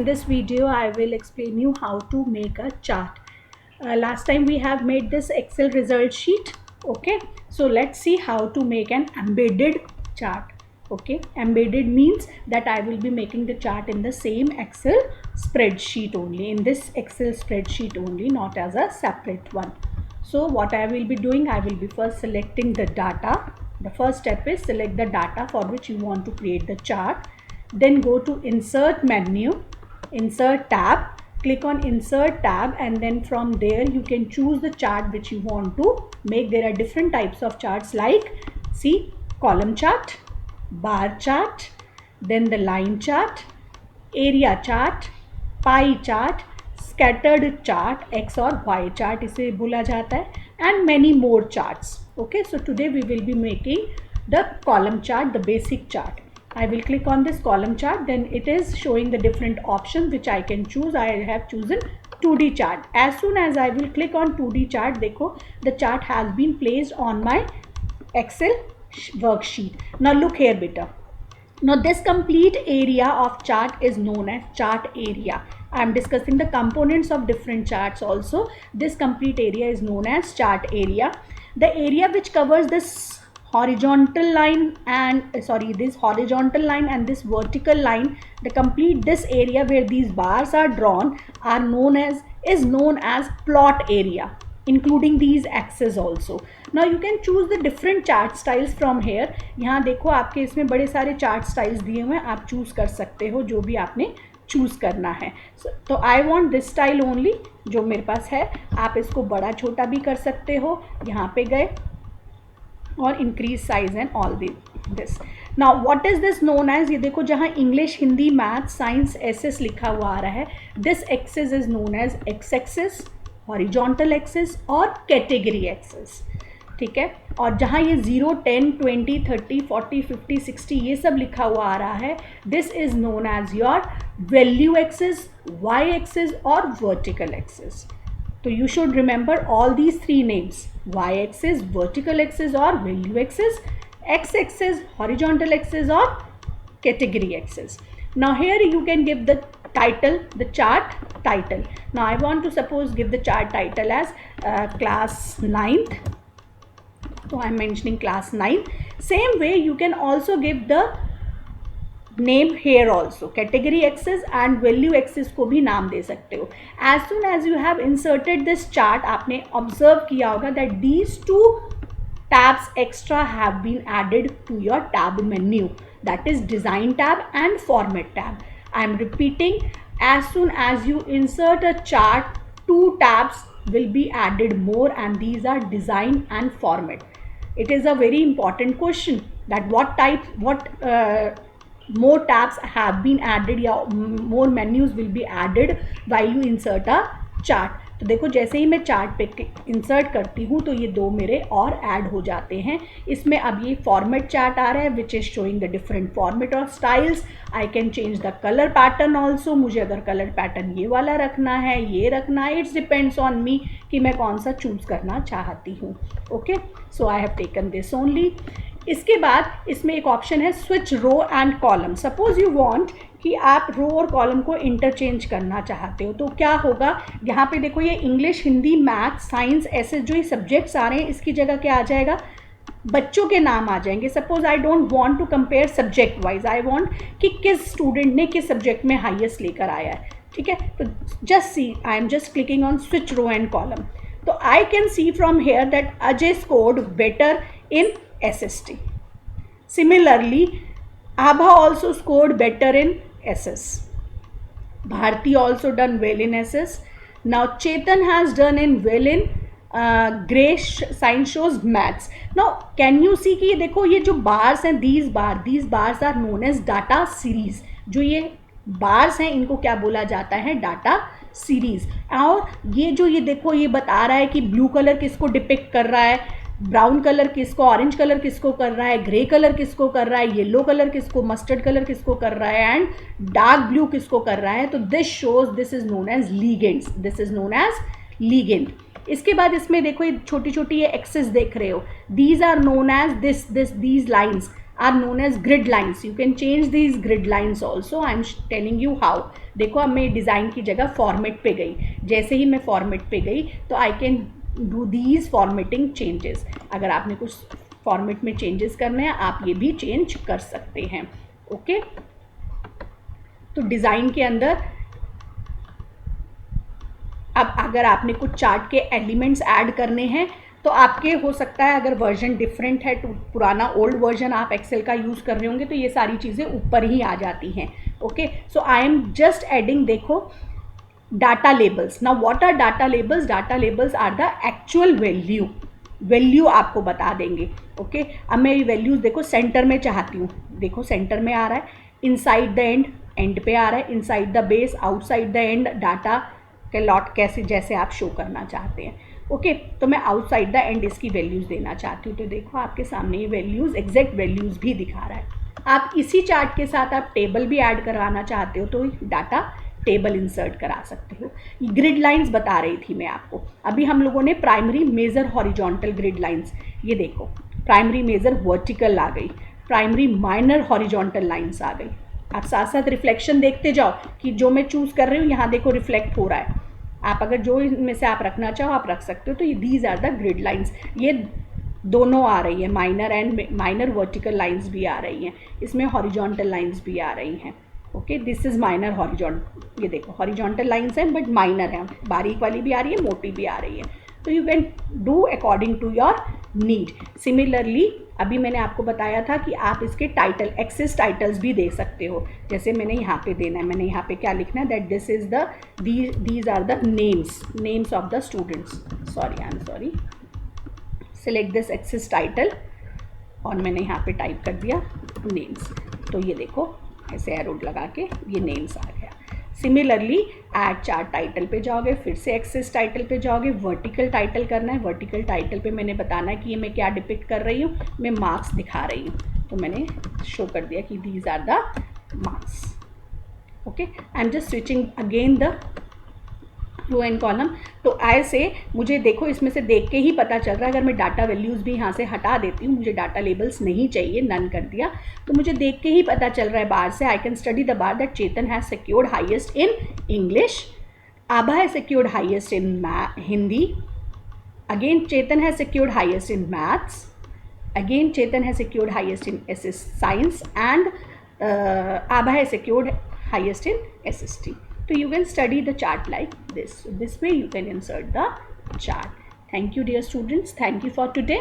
In this video, I will explain you how to make a chart. Last time we have made this Excel result sheet. Okay, so let's see how to make an embedded chart. Okay, embedded means that I will be making the chart in the same Excel spreadsheet only, in this Excel spreadsheet only, not as a separate one. So what I will be doing, I will be first selecting the data. The first step is select the data for which you want to create the chart. Then go to insert menu, insert tab, click on insert tab, and then from there you can choose the chart which you want to make. There are different types of charts, like see, column chart, bar chart, then the line chart, area chart, pie chart, scattered chart, x or y chart इसे बोला जाता है, and many more charts. Okay, so today we will be making the column chart, the basic chart. I will click on this column chart, then it is showing the different options which I can choose. I have chosen 2D chart. As soon as I will click on 2D chart, देखो the chart has been placed on my Excel worksheet. Now look here beta. Now this complete area of chart is known as chart area. I am discussing the components of different charts also. This complete area is known as chart area. The area which covers this horizontal line and this horizontal line and this vertical line, the complete this area where these bars are drawn is known as plot area, including these axes also. Now you can choose the different chart styles from here. यहाँ देखो आपके इसमें बड़े सारे chart styles दिए हुए हैं, आप choose कर सकते हो जो भी आपने चूज़ करना है. तो I want this style only, जो मेरे पास है. आप इसको बड़ा छोटा भी कर सकते हो. यहाँ पे गए और increase size and all this. Now what is this known as, ये देखो जहाँ English, Hindi, math, science, SS लिखा हुआ आ रहा है, this axis is known as X axis, horizontal axis और कैटेगरी एक्सिस. ठीक है. और जहाँ ये 0, 10, 20, 30, 40, 50, 60 ये सब लिखा हुआ आ रहा है, this is known as your value axis, Y axis और वर्टिकल एक्सिस. तो you should remember all these three names: y-axis, vertical axis or value axis, x-axis, horizontal axis or category axis. Now here you can give the title, the chart title. Now I want to suppose give the chart title as class 9th. So I am mentioning class 9. Same way you can also give the name here also, category axis and value axis को भी नाम दे सकते हो. As soon as you have inserted this chart, आपने observe किया होगा that these 2 tabs extra have been added to your tab menu, that is design tab and format tab. I am repeating, as soon as you insert a chart, 2 tabs will be added more, and these are design and format. It is a very important question that what more tabs have been added या more menus will be added while you insert a chart. तो देखो जैसे ही मैं chart पे insert करती हूँ तो ये 2 मेरे और ऐड हो जाते हैं. इसमें अब ये फॉर्मेट चार्ट आ रहा है which is showing the different format of styles. I can change the colour pattern also. मुझे अगर कलर पैटर्न ये वाला रखना है, ये रखना है, इट्स डिपेंड्स ऑन मी कि मैं कौन सा चूज़ करना चाहती हूँ. Okay, so I have taken this only. इसके बाद इसमें एक ऑप्शन है switch row and column. Suppose you want कि आप रो और कॉलम को इंटरचेंज करना चाहते हो, तो क्या होगा, यहाँ पे देखो ये इंग्लिश, हिंदी, मैथ, साइंस, ऐसे जो ये सब्जेक्ट्स आ रहे हैं इसकी जगह क्या आ जाएगा, बच्चों के नाम आ जाएंगे. Suppose I don't want to compare subject wise, I want कि किस स्टूडेंट ने किस सब्जेक्ट में हाईएस्ट लेकर आया है. ठीक है, तो just see, I am just clicking on switch row and column. तो I can see from here that Ajay scored better in SST. Similarly, Abha also scored better in SS. Bharti also done well in SS. Now Chetan has done well in Gray science shows maths. Now can you see कि देखो ये जो bars हैं, these bars are known as data series. जो ये bars हैं इनको क्या बोला जाता है, data series. और ये जो ये देखो ये बता रहा है कि ब्लू कलर किसको डिपिक्ट कर रहा है, ब्राउन कलर किसको, ऑरेंज कलर किसको कर रहा है, ग्रे कलर किसको कर रहा है, येलो कलर किसको, मस्टर्ड कलर किसको कर रहा है एंड डार्क ब्लू किसको कर रहा है. तो this shows, this is known as legends, this is known as legend. इसके बाद इसमें देखो ये छोटी छोटी ये एक्सेस देख रहे हो, these are known as these lines are known as grid lines. You can change these grid lines also. I am telling you how. देखो अब मैं डिज़ाइन की जगह फॉर्मेट पे गई, जैसे ही मैं फॉर्मेट पे गई तो I can do these formatting changes. अगर आपने कुछ फॉर्मेट में चेंजेस करने हैं आप ये भी चेंज कर सकते हैं। ओके, तो डिज़ाइन के अंदर अब अगर आपने कुछ चार्ट के एलिमेंट्स ऐड करने हैं तो आपके हो सकता है अगर वर्जन डिफरेंट है, पुराना ओल्ड वर्जन आप एक्सेल का यूज़ कर रहे होंगे तो ये सारी चीज़ें ऊपर ही आ जाती हैं। Okay, so I am just adding, देखो data labels. Now what are data labels? Data labels are the actual value आपको बता देंगे। ओके, अब मैं ये वैल्यूज़ देखो सेंटर में चाहती हूँ, देखो सेंटर में आ रहा है, इनसाइड द एंड पे आ रहा है, inside the base, outside the end, data के लॉट कैसे जैसे आप शो करना चाहते हैं। ओके, तो मैं आउटसाइड द एंड इसकी वैल्यूज़ देना चाहती हूँ, तो देखो आपके सामने ये वैल्यूज़ एग्जैक्ट वैल्यूज़ भी दिखा रहा है। आप इसी चार्ट के साथ आप टेबल भी ऐड करवाना चाहते हो तो डाटा टेबल इंसर्ट करा सकते हो। ग्रिड लाइंस बता रही थी मैं आपको, अभी हम लोगों ने primary major horizontal grid lines, ये देखो प्राइमरी मेजर वर्टिकल आ गई, प्राइमरी माइनर हॉरिजॉन्टल लाइंस आ गई। आप साथ साथ रिफ्लेक्शन देखते जाओ कि जो मैं चूज़ कर रही हूँ यहाँ देखो रिफ्लेक्ट हो रहा है। आप अगर जो इनमें से आप रखना चाहो आप रख सकते हो। तो ये these are the grid lines, ये दोनों आ रही है, minor and minor vertical lines भी आ रही हैं, इसमें हॉरिजॉन्टल लाइंस भी आ रही हैं। Okay, this is minor horizontal, ये देखो हॉरिजॉन्टल लाइंस हैं बट माइनर है, बारीक वाली भी आ रही है, मोटी भी आ रही है। तो you can do according to your need. Similarly अभी मैंने आपको बताया था कि आप इसके टाइटल, एक्सेस टाइटल्स भी दे सकते हो। जैसे मैंने यहाँ पे देना है, मैंने यहाँ पे क्या लिखना है, that this is the these are the names of the students, sorry I am sorry, select this axis title और मैंने यहाँ पे टाइप कर दिया नेम्स। तो ये देखो ऐसे एरो लगा के ये नेम्स आ गया। सिमिलरली ऐड चार्ट टाइटल पे जाओगे, फिर से एक्सेस टाइटल पे जाओगे, वर्टिकल टाइटल करना है। वर्टिकल टाइटल पे मैंने बताना है कि ये मैं क्या डिपिक्ट कर रही हूँ, मैं मार्क्स दिखा रही हूँ, तो मैंने शो कर दिया कि these are the marks. Okay, I am just switching again the row and column. तो ऐसे मुझे देखो इसमें से देख के ही पता चल रहा है, अगर मैं डाटा वैल्यूज़ भी यहाँ से हटा देती हूँ, मुझे डाटा लेबल्स नहीं चाहिए, नन कर दिया, तो मुझे देख के ही पता चल रहा है बाहर से, I can study the bar that Chetan has secured highest in English, Abha has secured highest in Hindi, again Chetan has secured highest in maths, again Chetan has secured highest in SS science and Abha has secured highest in SST. So you can study the chart like this. So this way you can insert the chart. Thank you dear students. Thank you for today.